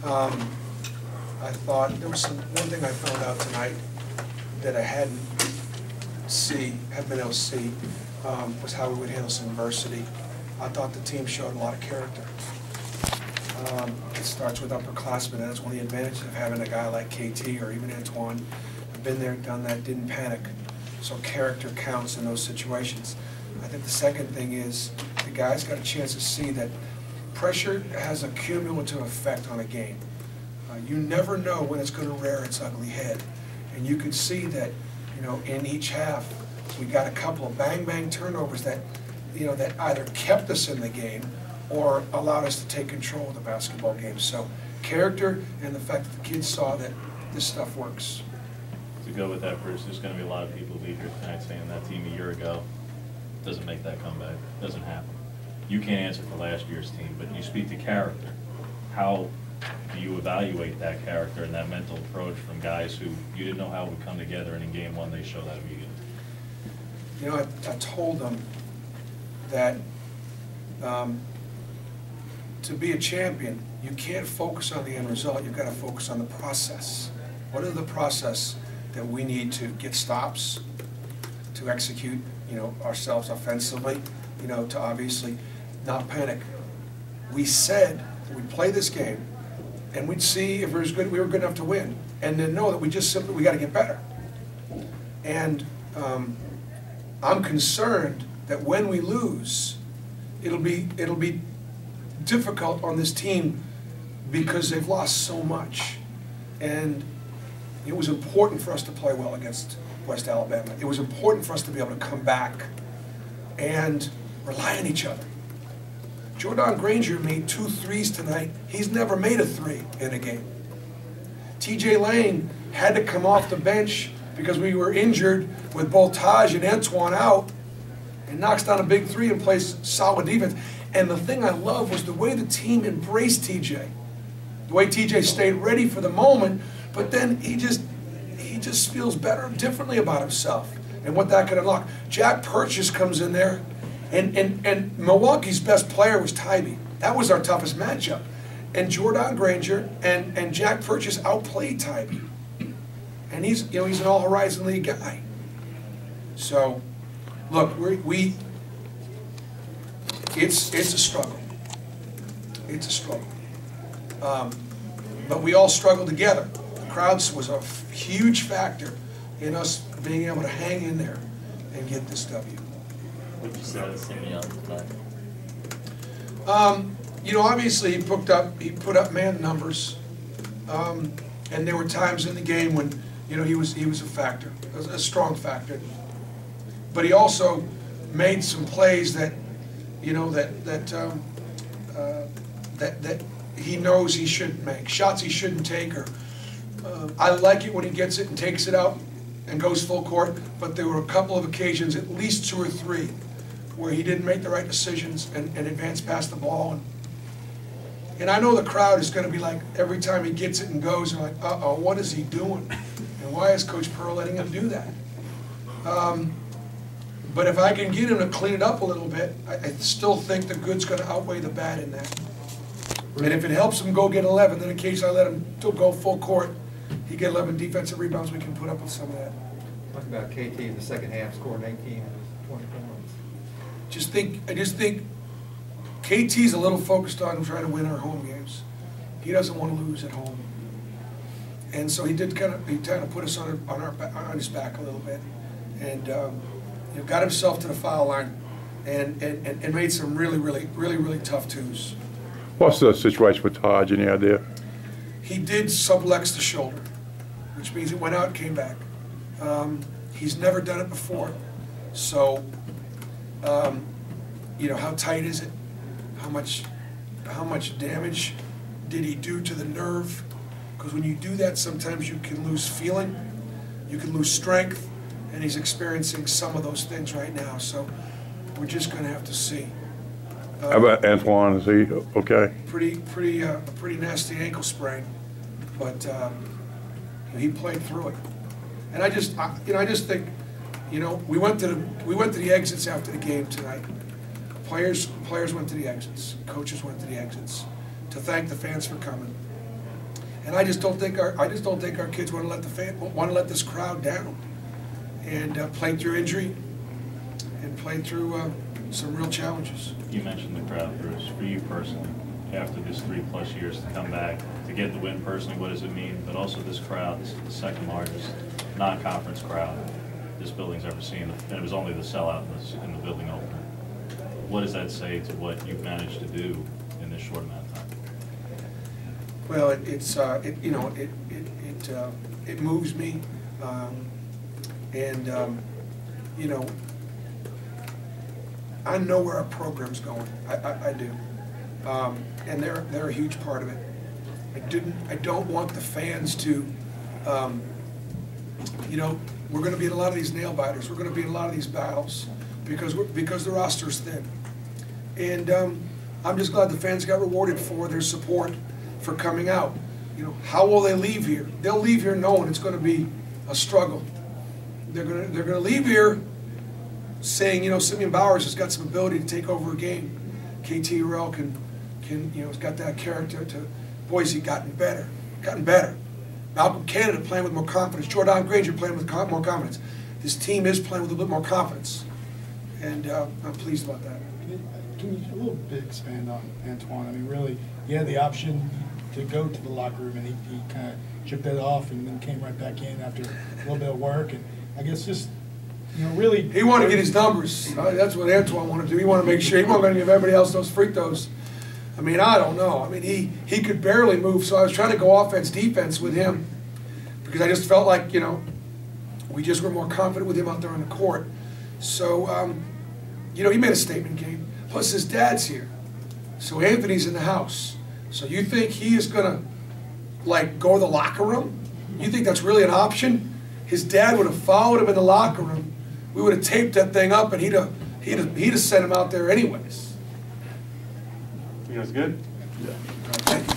I thought there was one thing I found out tonight that I hadn't been able to see was how we would handle some adversity. I thought the team showed a lot of character. It starts with upperclassmen, and that's one of the advantages of having a guy like KT or even Antoine. I've been there, done that, didn't panic. So character counts in those situations. I think the second thing is the guys got a chance to see that pressure has a cumulative effect on a game. You never know when it's going to rear its ugly head. And you could see that, in each half, we got a couple of bang-bang turnovers that, that either kept us in the game or allowed us to take control of the basketball game. So character and the fact that the kids saw that this stuff works. To go with that, Bruce, there's going to be a lot of people leave here tonight saying that team a year ago doesn't make that comeback, doesn't happen. You can't answer for last year's team, but you speak to character. How do you evaluate that character and that mental approach from guys who you didn't know how it would come together, and in game one they show that immediately? I told them that to be a champion, you can't focus on the end result, you've got to focus on the process. What is the process that we need to get stops, to execute, ourselves offensively, to obviously not panic. We said that we'd play this game and we'd see if we were good enough to win, and then know that we got to get better. And I'm concerned that when we lose, it'll be difficult on this team because they've lost so much. And it was important for us to play well against West Alabama. It was important for us to be able to come back and rely on each other. Jordan Granger made 2 threes tonight. He's never made a 3 in a game. TJ Lane had to come off the bench because we were injured with both Taj and Antoine out, and knocks down a big 3 and plays solid defense. And the thing I love was the way the team embraced TJ. The way TJ stayed ready for the moment, but then he just feels better, differently about himself and what that could unlock. Jack Purchase comes in there, and Milwaukee's best player was Tybee. That was our toughest matchup. And Jordan Granger and Jack Purchase outplayed Tybee. And he's an All-Horizon League guy. So, look, it's a struggle. It's a struggle. But we all struggle together. The crowds was a huge factor in us being able to hang in there and get this W. What did you say to Simeon tonight? Obviously he put up man numbers, and there were times in the game when he was a factor, a strong factor. But he also made some plays that that he knows he shouldn't make, shots he shouldn't take. Or I like it when he gets it and takes it out and goes full court. But there were a couple of occasions, at least 2 or 3, where he didn't make the right decisions and advanced past the ball. And I know the crowd is going to be like, every time he gets it and goes, they're like, uh-oh, what is he doing? And why is Coach Pearl letting him do that? But if I can get him to clean it up a little bit, I still think the good's going to outweigh the bad in that. And if it helps him go get 11, then in case I let him go full court, he get 11 defensive rebounds, we can put up with some of that. Talk about KT in the second half, scoring 18 and 20 points. I just think KT's a little focused on trying to win our home games. He doesn't want to lose at home. And so he kind of put us on his back a little bit. And got himself to the foul line and made some really tough twos. What's the situation with Taj? Any idea? He did sublex the shoulder, which means it went out and came back. He's never done it before. So, how tight is it? How much damage did he do to the nerve? Because when you do that, sometimes you can lose feeling, you can lose strength, and he's experiencing some of those things right now. So we're just going to have to see. How about Antoine? Is he okay? Pretty nasty ankle sprain, but he played through it. And I just think, we went to the exits after the game tonight. Players went to the exits. Coaches went to the exits to thank the fans for coming. And I just don't think our kids want to let this crowd down. And played through injury and played through some real challenges. You mentioned the crowd, Bruce. For you personally, after this 3+ years to come back, to get the win personally, what does it mean? But also this crowd, this is the second largest non-conference crowd this building's ever seen, and it was only the sellout in the building opener. What does that say to what you've managed to do in this short amount of time? Well, it moves me, you know, I know where our program's going. I do, and they're a huge part of it. I don't want the fans to, you know, we're going to be in a lot of these nail biters. We're going to be in a lot of these battles because the roster's thin, and I'm just glad the fans got rewarded for their support for coming out. You know, how will they leave here? They'll leave here knowing it's going to be a struggle. They're going to leave here saying, you know, Simeon Bowers has got some ability to take over a game. KT Urell can you know, has got that character to Boise, gotten better. Malcolm Canada playing with more confidence. Jordan Granger playing with more confidence. This team is playing with a little bit more confidence, and I'm pleased about that. Can you a little bit expand on Antoine? I mean, really, he had the option to go to the locker room, and he kind of chipped that off and then came right back in after a little bit of work. And I guess just, you know, really. He wanted to get his numbers. That's what Antoine wanted to do. He wanted to make sure he wasn't going to give everybody else those free throws. I mean, I don't know. I mean, he could barely move, so I was trying to go offense, defense with him because I just felt like, you know, we just were more confident with him out there on the court. So, you know, he made a statement game. Plus, his dad's here. So Anthony's in the house. So you think he is going to, like, go to the locker room? You think that's really an option? His dad would have followed him in the locker room. We would have taped that thing up, and he'd have sent him out there anyways. You guys good? Thank you, guys.